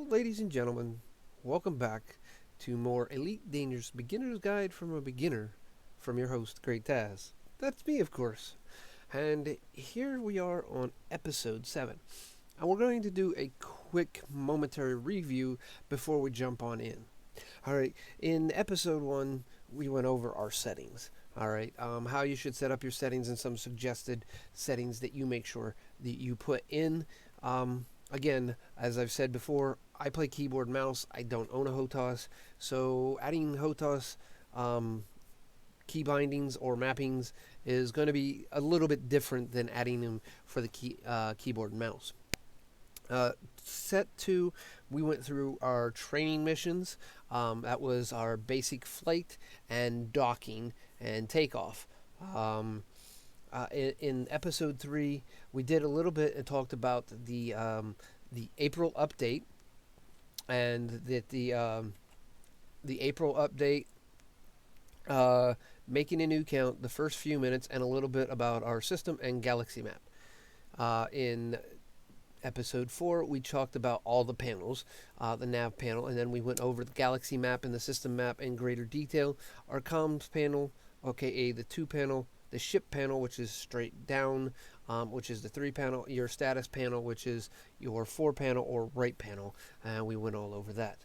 ladies and gentlemen, welcome back to more Elite Dangerous Beginner's Guide from a Beginner from your host, GreatTaz. That's me, of course. And here we are on episode 7. And we're going to do a quick momentary review before we jump on in. Alright, in episode 1, we went over our settings. Alright, how you should set up your settings and some suggested settings that you make sure that you put in. Again, as I've said before, I play keyboard and mouse. I don't own a HOTAS, so adding HOTAS key bindings or mappings is going to be a little bit different than adding them for the keyboard and mouse. Set 2, we went through our training missions. That was our basic flight and docking and takeoff. In episode 3, we did a little bit and talked about the April update, and that the April update, making a new count, the first few minutes, and a little bit about our system and galaxy map. In episode 4, we talked about all the panels, the nav panel, and then we went over the galaxy map and the system map in greater detail. Our comms panel, aka the 2 panel, the ship panel, which is straight down, which is the 3 panel, your status panel, which is your 4 panel or right panel, and we went all over that.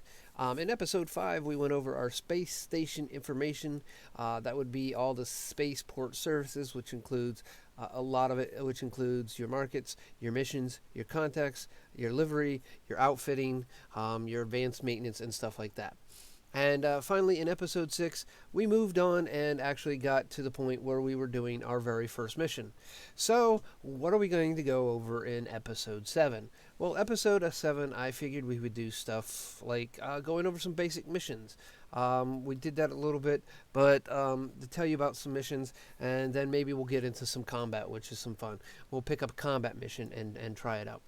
In episode 5, we went over our space station information. That would be all the spaceport services, which includes a lot of it, which includes your markets, your missions, your contacts, your livery, your outfitting, your advanced maintenance, and stuff like that. And finally, in episode 6, we moved on and actually got to the point where we were doing our very first mission. So, what are we going to go over in episode 7? Well, episode 7, I figured we would do stuff like going over some basic missions. We did that a little bit, but to tell you about some missions, and then maybe we'll get into some combat, which is some fun. We'll pick up a combat mission and try it out.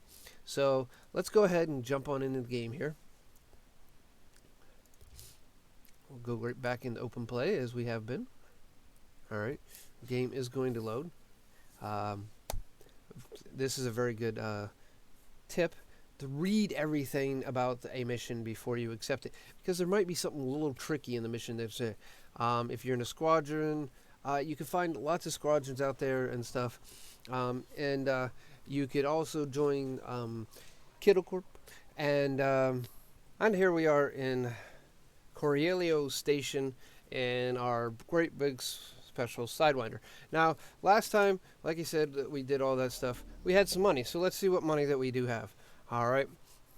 So, let's go ahead and jump on into the game here. We'll go right back into open play as we have been. Alright, the game is going to load. This is a very good tip to read everything about a mission before you accept it, because there might be something a little tricky in the mission. If you're in a squadron, you can find lots of squadrons out there and stuff, and you could also join Kittle Corp, and here we are in Corelio Station in our great big special Sidewinder. Now, last time, like I said, we did all that stuff. We had some money, so let's see what money that we do have. All right,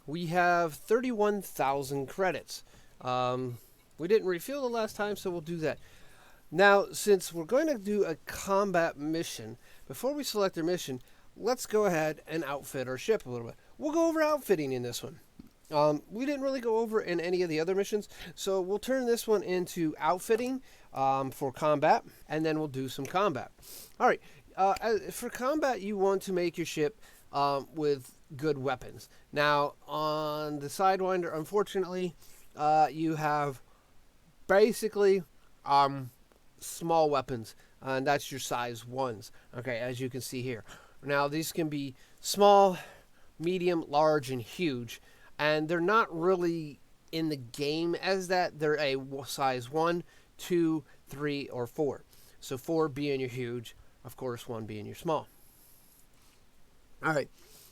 we have 31,000 credits. We didn't refuel the last time, so we'll do that. Now, since we're going to do a combat mission, before we select our mission, let's go ahead and outfit our ship a little bit. We'll go over outfitting in this one. We didn't really go over in any of the other missions, so we'll turn this one into outfitting for combat, and then we'll do some combat. All right, for combat, you want to make your ship with good weapons. Now, on the Sidewinder, unfortunately, you have basically small weapons, and that's your size 1s, okay, as you can see here. Now, these can be small, medium, large, and huge. And they're not really in the game as that. They're a size 1, 2, 3, or 4. So 4 being your huge, of course 1 being your small. Alright,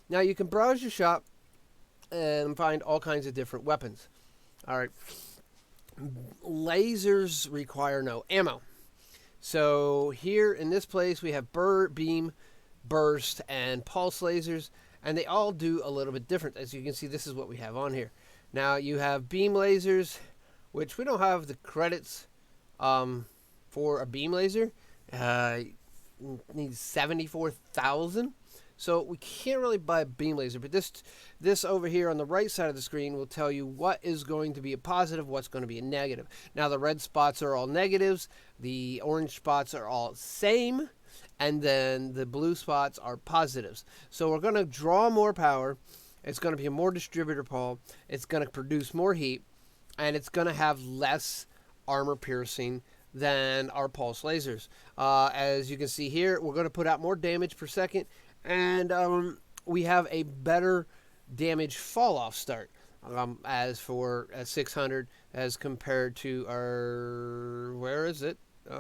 now you can browse your shop and find all kinds of different weapons. Alright, lasers require no ammo. So here in this place we have beam, burst, and pulse lasers. And they all do a little bit different. As you can see, this is what we have on here. Now, you have beam lasers, which we don't have the credits for a beam laser. Needs 74,000. So we can't really buy a beam laser. But this over here on the right side of the screen will tell you what is going to be a positive, what's going to be a negative. Now, the red spots are all negatives. The orange spots are all same. And then the blue spots are positives. So we're going to draw more power. It's going to be a more distributor pole. It's going to produce more heat. And it's going to have less armor piercing than our pulse lasers. As you can see here, we're going to put out more damage per second. And we have a better damage fall off start. as for 600 as compared to our, where is it? It's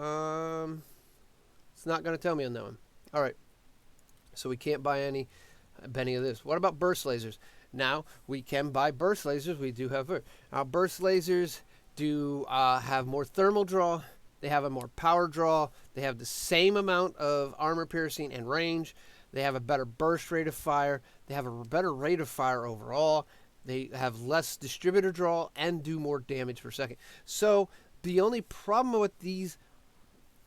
not going to tell me on that one. All right, so we can't buy any of this. What about burst lasers? Now we can buy burst lasers. We do have now burst lasers do have more thermal draw. They have a more power draw. They have the same amount of armor piercing and range. They have a better burst rate of fire. They have a better rate of fire overall. They have less distributor draw and do more damage per second. So the only problem with these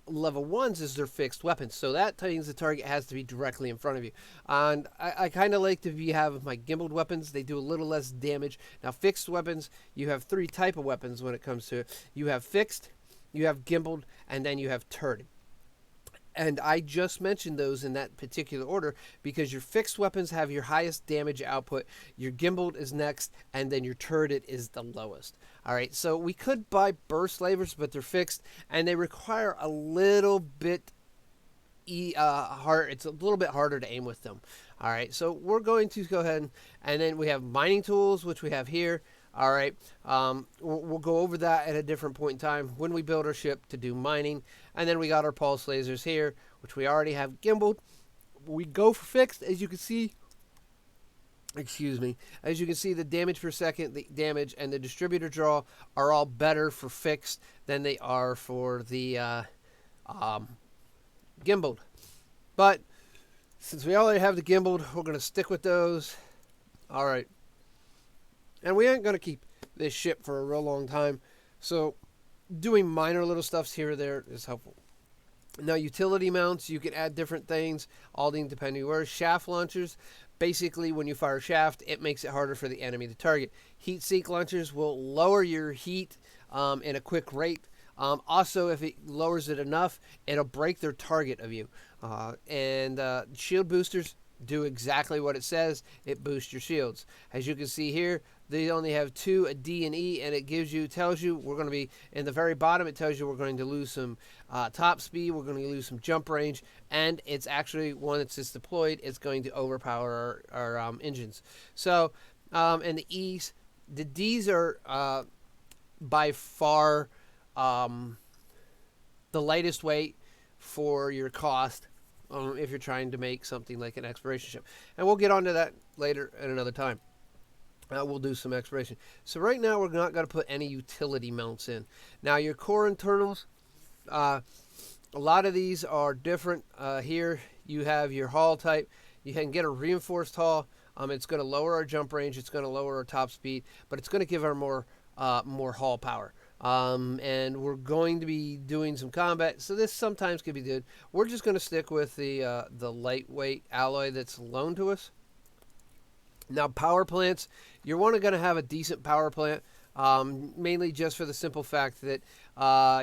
level 1s is they're fixed weapons. So that means the target has to be directly in front of you. And I kind of like to have my gimbaled weapons. They do a little less damage. Now fixed weapons, you have 3 type of weapons when it comes to it. You have fixed, you have gimbaled, and then you have turret. And I just mentioned those in that particular order because your fixed weapons have your highest damage output, your gimbaled is next, and then your turret is the lowest. All right, so we could buy burst lasers, but they're fixed, and they require a little bit hard. It's a little bit harder to aim with them. All right, so we're going to go ahead and then we have mining tools, which we have here. All right, we'll go over that at a different point in time when we build our ship to do mining. And then we got our pulse lasers here, which we already have gimbaled. We go for fixed, as you can see. Excuse me. As you can see, the damage per second, the damage, and the distributor draw are all better for fixed than they are for the gimbaled. But since we already have the gimbaled, we're going to stick with those. All right. And we ain't going to keep this ship for a real long time. So doing minor little stuffs here or there is helpful. Now, utility mounts, you can add different things, all depending where. Shaft launchers, basically when you fire a shaft, it makes it harder for the enemy to target. Heat sink launchers will lower your heat in a quick rate. Also, if it lowers it enough, it'll break their target of you. And shield boosters do exactly what it says. It boosts your shields. As you can see here, they only have 2, a D and E, and it tells you we're going to be in the very bottom. It tells you we're going to lose some top speed, we're going to lose some jump range, and it's actually once it's deployed, it's going to overpower our engines. So, and the E's, the D's are by far the lightest weight for your cost. If you're trying to make something like an exploration ship. And we'll get onto that later at another time. We'll do some exploration. So right now we're not going to put any utility mounts in. Now your core internals, a lot of these are different. Here you have your hull type. You can get a reinforced hull. It's going to lower our jump range. It's going to lower our top speed. But it's going to give our more hull power. And we're going to be doing some combat, so this sometimes could be good. We're just going to stick with the lightweight alloy that's loaned to us. Now, power plants, you're going to have a decent power plant, mainly just for the simple fact that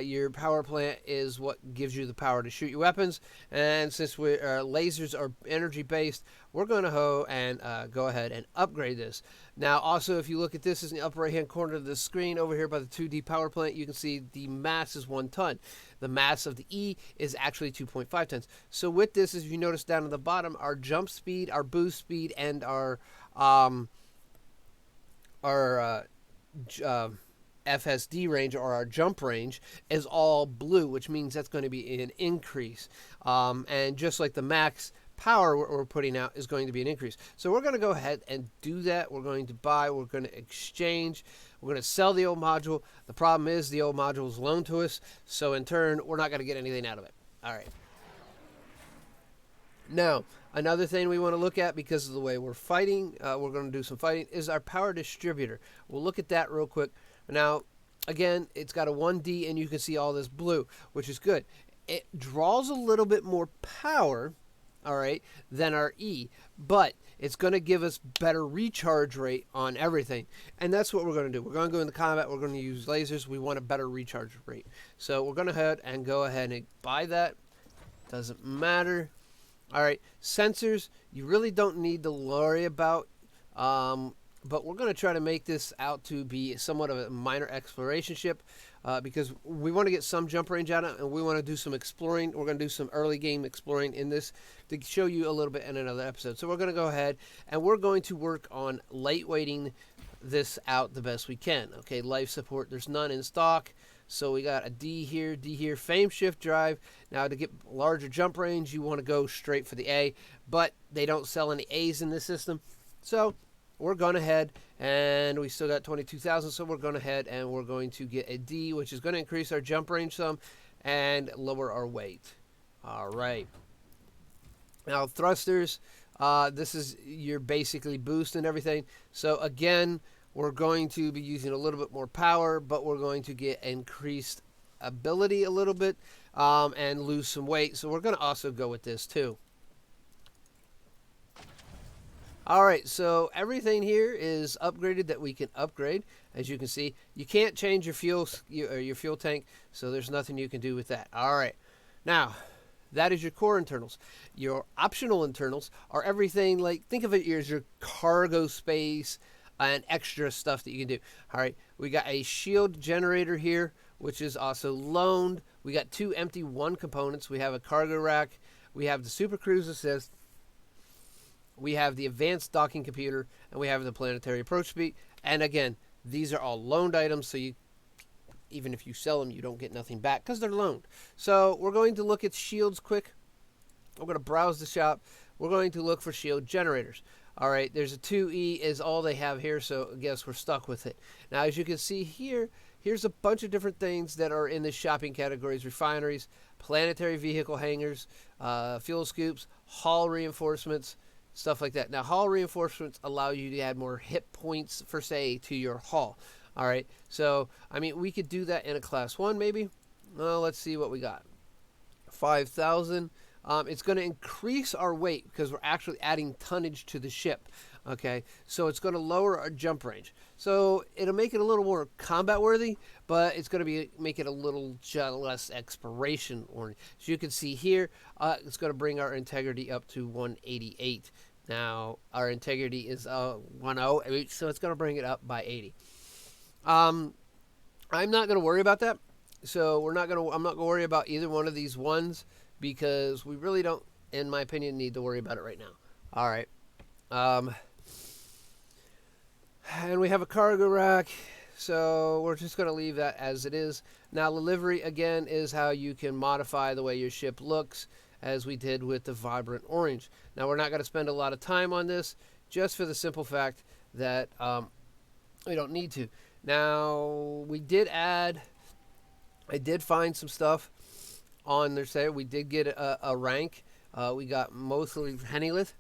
your power plant is what gives you the power to shoot your weapons. And since lasers are energy based, we're going to go ahead and upgrade this. Now, also, if you look at this in the upper right hand corner of the screen over here by the 2D power plant, you can see the mass is 1 ton. The mass of the E is actually 2.5 tons. So with this, as you notice down at the bottom, our jump speed, our boost speed, and our FSD range, or our jump range, is all blue, which means that's going to be an increase. And just like the max power we're putting out is going to be an increase. So we're going to go ahead and do that. We're going to buy, we're going to exchange, we're going to sell the old module. The problem is the old module is loaned to us, so in turn, we're not going to get anything out of it. All right. Now, another thing we want to look at, because of the way we're fighting, we're going to do some fighting, is our power distributor. We'll look at that real quick. Now, again, it's got a 1D, and you can see all this blue, which is good. It draws a little bit more power, all right, than our E, but it's going to give us better recharge rate on everything, and that's what we're going to do. We're going to go into combat. We're going to use lasers. We want a better recharge rate, so we're going to go ahead and buy that. Doesn't matter. All right, sensors, you really don't need to worry about, but we're going to try to make this out to be somewhat of a minor exploration ship, because we want to get some jump range out of it, and we want to do some exploring. We're going to do some early game exploring in this to show you a little bit in another episode. So we're going to go ahead, and we're going to work on lightweighting this out the best we can. Okay, life support, there's none in stock. So we got a D here, frame shift drive. Now to get larger jump range, you want to go straight for the A, but they don't sell any A's in this system. So we're going ahead, and we still got 22,000, so we're going ahead and we're going to get a D, which is going to increase our jump range some and lower our weight. All right. Now thrusters, this is your basically boost and everything. So again, we're going to be using a little bit more power, but we're going to get increased ability a little bit and lose some weight. So we're going to also go with this too. All right, so everything here is upgraded that we can upgrade. As you can see, you can't change your fuel tank, so there's nothing you can do with that. All right, now that is your core internals. Your optional internals are everything like, think of it as your cargo space and extra stuff that you can do. All right, we got a shield generator here, which is also loaned. We got 2 empty 1 components. We have a cargo rack. We have the supercruise assist. We have the advanced docking computer, and we have the planetary approach speed. And again, these are all loaned items, so even if you sell them, you don't get nothing back because they're loaned. So we're going to look at shields quick. We're going to browse the shop. We're going to look for shield generators. All right, there's a 2E is all they have here, so I guess we're stuck with it. Now, as you can see here, here's a bunch of different things that are in the shopping categories: refineries, planetary vehicle hangars, fuel scoops, hull reinforcements, stuff like that. Now, hull reinforcements allow you to add more hit points, for say, to your hull. All right, so, I mean, we could do that in a class 1, maybe. Well, let's see what we got. 5,000. It's going to increase our weight because we're actually adding tonnage to the ship. Okay, so it's going to lower our jump range. So it'll make it a little more combat worthy, but it's going to make it a little less exploration oriented. As you can see here, it's going to bring our integrity up to 188. Now our integrity is 108, so it's going to bring it up by 80. I'm not going to worry about that. So I'm not going to worry about either one of these ones, because we really don't, in my opinion, need to worry about it right now. All right. And we have a cargo rack, so we're just going to leave that as it is. Now, the livery, again, is how you can modify the way your ship looks, as we did with the vibrant orange. Now, we're not going to spend a lot of time on this, just for the simple fact that we don't need to. Now, I did find some stuff on their site. We did get a rank. We got mostly Hennylith,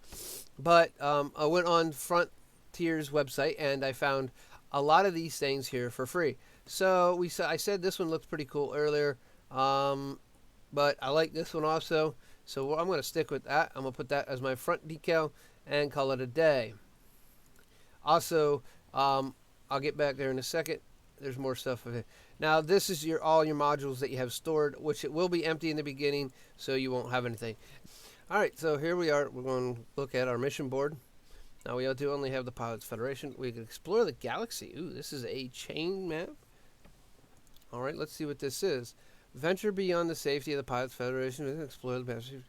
but I went on Frontier's website and I found a lot of these things here for free. So I said this one looks pretty cool earlier, but I like this one also. So I'm going to stick with that. I'm going to put that as my front decal and call it a day. Also, I'll get back there in a second. There's more stuff of it. Now, this is all your modules that you have stored, which it will be empty in the beginning, so you won't have anything. All right, so here we are. We're going to look at our mission board. Now, we do only have the Pilots Federation. We can explore the galaxy. Ooh, this is a chain map. All right, let's see what this is. Venture beyond the safety of the Pilots Federation. Explore the galaxy.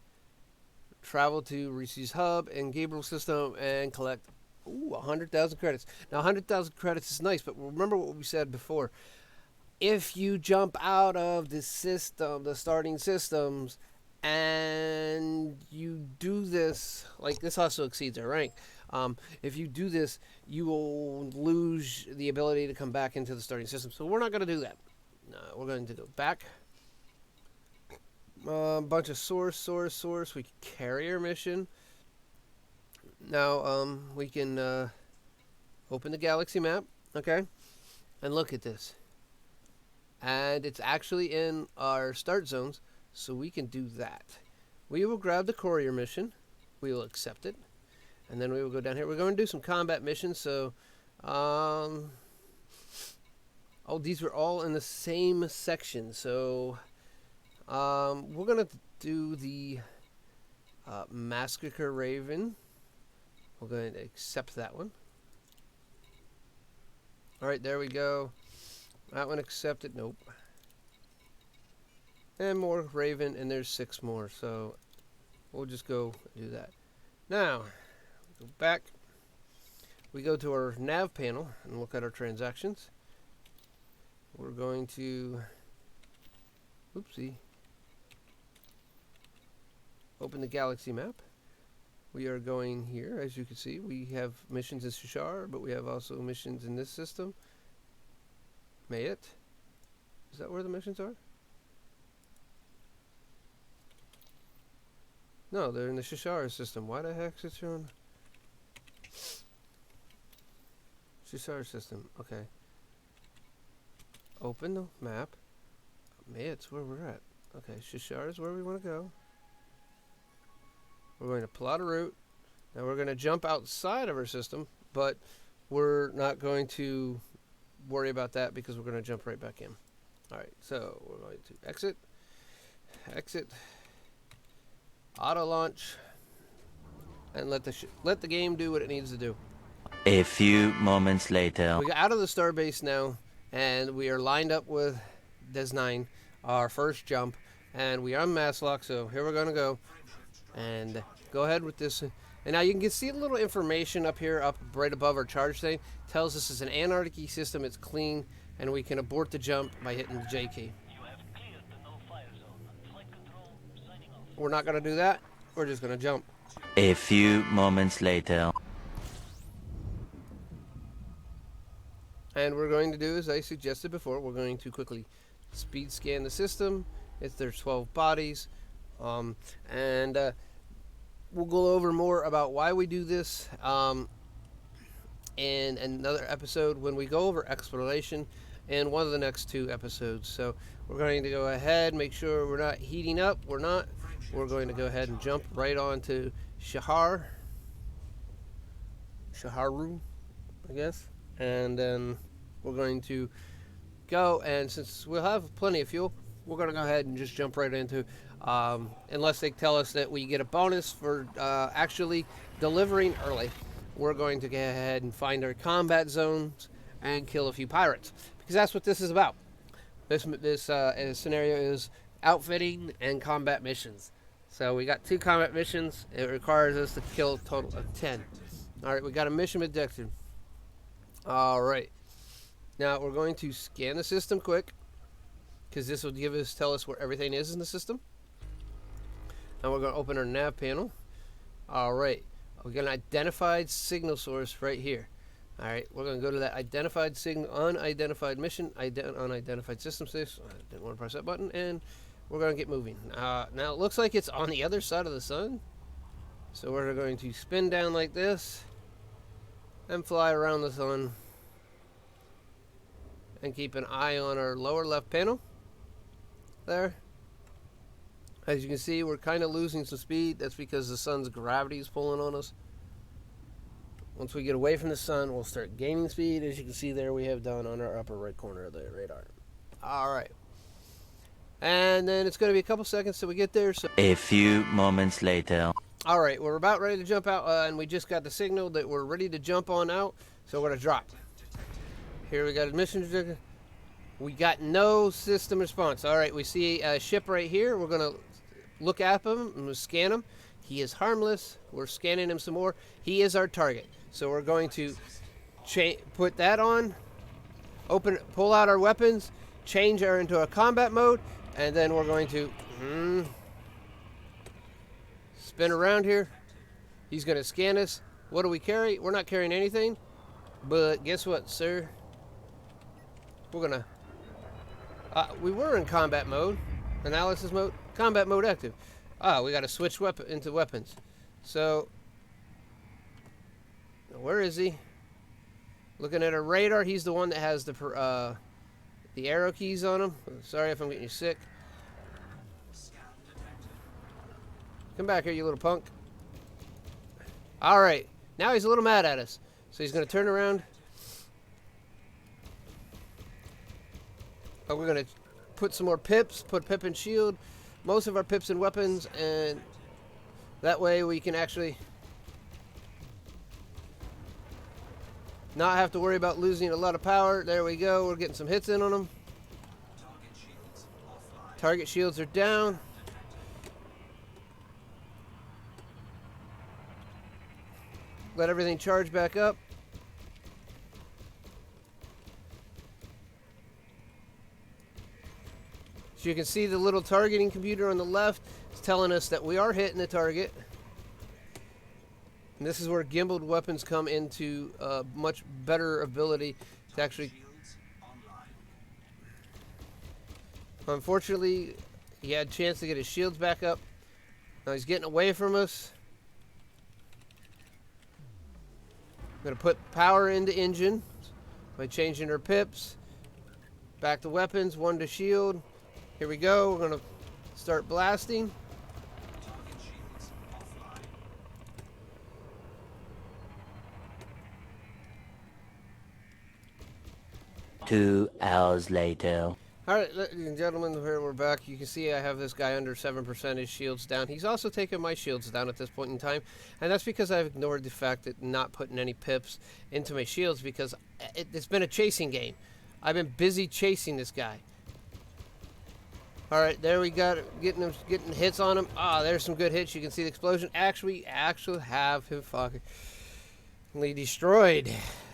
Travel to Reese's Hub and Gimbal system and collect 100,000 credits. Now, 100,000 credits is nice, but remember what we said before. If you jump out of the system, the starting systems, and you do this, like this also exceeds our rank. If you do this, you will lose the ability to come back into the starting system. So we're not going to do that. No, we're going to go back. Bunch of source. We can carrier mission. Now, we can open the galaxy map, okay, and look at this. And it's actually in our start zones, so we can do that. We will grab the courier mission. We will accept it. And then we will go down here. We're going to do some combat missions, so... oh, these were all in the same section, so... we're going to do the Massacre Raven. We're going to accept that one. Alright, there we go. That one accepted. Nope. And more Raven, and there's 6 more. So we'll just go do that. Now, go back. we go to our nav panel and look at our transactions. We're going to, oopsie, open the galaxy map. We are going here, as you can see, we have missions in Shishar, but we have also missions in this system. Mayet. Is that where the missions are? No, they're in the Shishar system. Why the heck is it showing? Shishar system. Okay. Open the map. Mayet's where we're at. Okay, Shishar is where we want to go. We're going to plot a route. Now we're going to jump outside of our system, but we're not going to worry about that because we're going to jump right back in. Alright, so we're going to exit, auto launch, and let the game do what it needs to do. A few moments later. We got out of the starbase now, and we are lined up with Des 9, our first jump, and we are on mass lock, so here we're going to go. And go ahead with this. And now you can see a little information up here, up right above our charge thing. Tells us it's an Antarctic system, it's clean, and we can abort the jump by hitting the J key. We're not going to do that. We're just going to jump. A few moments later. And we're going to do, as I suggested before, we're going to quickly speed scan the system. There's 12 bodies. And we'll go over more about why we do this in another episode when we go over exploration in one of the next 2 episodes. So we're going to go ahead, make sure we're not heating up. We're not. We're going to go ahead and jump right on to Shaharu, I guess. And then we're going to go, and since we'll have plenty of fuel, we're going to go ahead and just jump right into, unless they tell us that we get a bonus for actually delivering early, we're going to go ahead and find our combat zones and kill a few pirates, because that's what this is about. This scenario is outfitting and combat missions. So we got 2 combat missions. It requires us to kill a total of 10. All right, we got a mission objective. All right. Now we're going to scan the system quick, because this will tell us where everything is in the system. And we're going to open our nav panel. All right. We got an identified signal source right here. All right. We're going to go to that identified signal, unidentified mission, unidentified system space. I didn't want to press that button, and we're going to get moving. Now it looks like it's on the other side of the sun. So we're going to spin down like this and fly around the sun and keep an eye on our lower left panel. There. As you can see, we're kind of losing some speed. That's because the sun's gravity is pulling on us. Once we get away from the sun, we'll start gaining speed. As you can see there, we have done on our upper right corner of the radar. All right. And then it's going to be a couple seconds till we get there. So a few moments later. All right, we're about ready to jump out, and we just got the signal that we're ready to jump on out. So we're going to drop. Here we got a mission. We got no system response. All right, we see a ship right here. We're going to look at him and we'll scan him. He is harmless. We're scanning him some more. He is our target. So we're going to put that on, pull out our weapons, change her into a combat mode, and then we're going to spin around here. He's going to scan us. What do we carry? We're not carrying anything. But guess what, sir? We're going to... we were in combat mode. Analysis mode. Combat mode active. We got to switch into weapons. So... where is he? Looking at our radar, he's the one that has the arrow keys on him. Sorry if I'm getting you sick. Come back here, you little punk. Alright, now he's a little mad at us. So he's going to turn around. We're going to put some more pips, put pip and shield. Most of our pips and weapons, and that way we can actually not have to worry about losing a lot of power. There we go. We're getting some hits in on them. Target shields are down. Let everything charge back up. you can see, the little targeting computer on the left is telling us that we are hitting the target. And this is where gimbaled weapons come into much better ability to actually... Unfortunately, he had a chance to get his shields back up. Now he's getting away from us. I'm going to put power into engine by changing our pips. Back to weapons, 1 to shield. Here we go. We're going to start blasting. 2 hours later. Alright, ladies and gentlemen, here we're back. You can see I have this guy under 7%, his shields down. He's also taken my shields down at this point in time, and that's because I've ignored the fact that not putting any pips into my shields, because it's been a chasing game. I've been busy chasing this guy. Alright, there we got it, getting hits on him. Ah, there's some good hits. You can see the explosion. Actually have him fucking destroyed,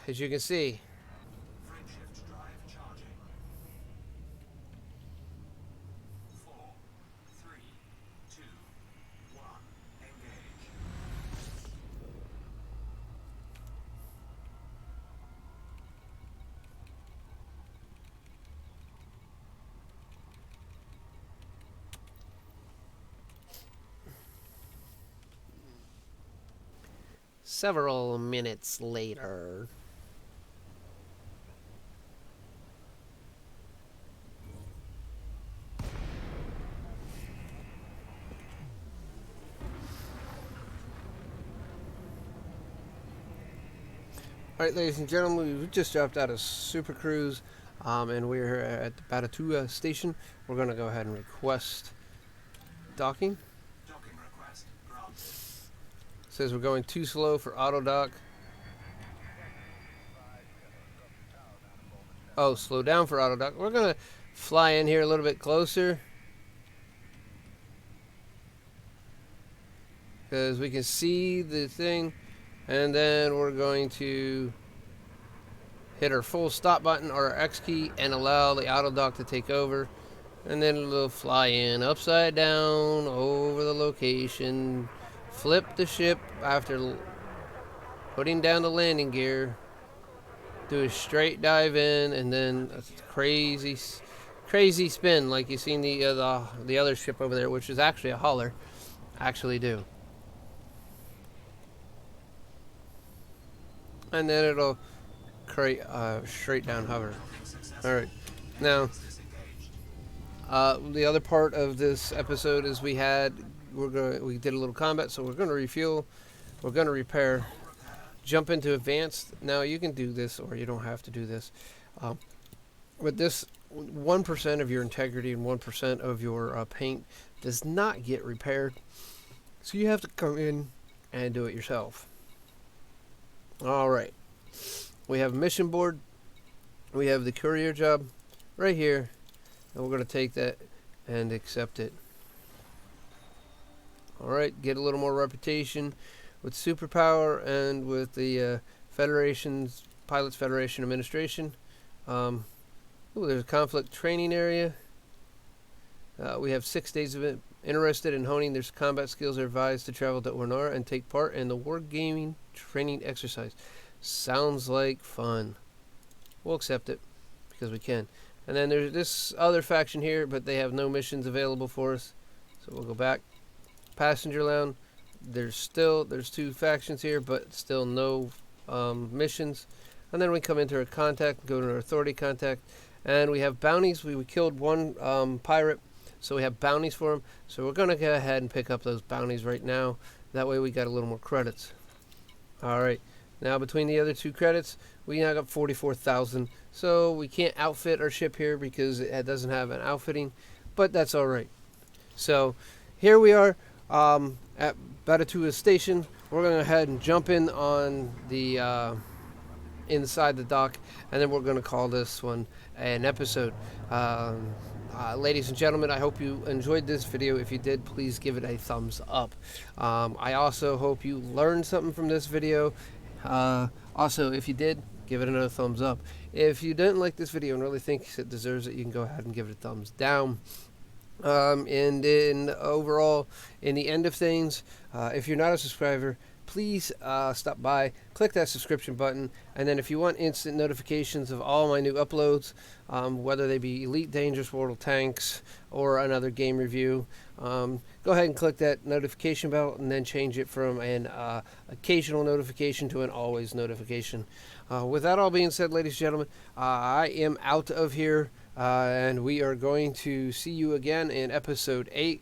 as you can see. Several minutes later. Alright, ladies and gentlemen, we just dropped out of supercruise, and we're at the Batatua station. We're going to go ahead and request docking. Says we're going too slow for autodock. Oh, slow down for autodock. We're going to fly in here a little bit closer, because we can see the thing. And then we're going to hit our full stop button or our X key and allow the autodock to take over. And then it'll fly in upside down over the location. Flip the ship after putting down the landing gear. Do a straight dive in, and then a crazy spin like you seen the other ship over there, which is actually a hauler, actually do. And then it'll create a straight down hover. Alright, now the other part of this episode is we did a little combat, so we're going to refuel, we're going to repair, jump into advanced. Now you can do this or you don't have to do this, but this 1% of your integrity and 1% of your paint does not get repaired, so you have to come in and do it yourself. Alright, we have a mission board, we have the courier job right here, and we're going to take that and accept it. Alright, get a little more reputation with superpower and with the Pilots Federation Administration. Ooh, there's a conflict training area. We have 6 days of it. Interested in honing their combat skills are advised to travel to Ornara and take part in the wargaming training exercise. Sounds like fun. We'll accept it because we can. And then there's this other faction here, but they have no missions available for us, so we'll go back. Passenger lounge. There's 2 factions here, but still no missions. And then we come into our contact, go to our authority contact, and we have bounties. We killed one pirate, so we have bounties for him. So we're going to go ahead and pick up those bounties right now. That way we got a little more credits. Alright, now between the other 2 credits, we now got 44,000. So we can't outfit our ship here because it doesn't have an outfitting, but that's alright. So here we are at Batatua Station. We're going to go ahead and jump in on the inside the dock, and then we're going to call this one an episode. Ladies and gentlemen, I hope you enjoyed this video. If you did, please give it a thumbs up. I also hope you learned something from this video. Also, if you did, give it another thumbs up. If you didn't like this video and really think it deserves it, you can go ahead and give it a thumbs down. And in overall, in the end of things, if you're not a subscriber, please stop by, click that subscription button, and then if you want instant notifications of all my new uploads, whether they be Elite Dangerous Mortal Tanks or another game review, go ahead and click that notification bell and then change it from an occasional notification to an always notification. With that all being said, ladies and gentlemen, I am out of here. And we are going to see you again in episode 8.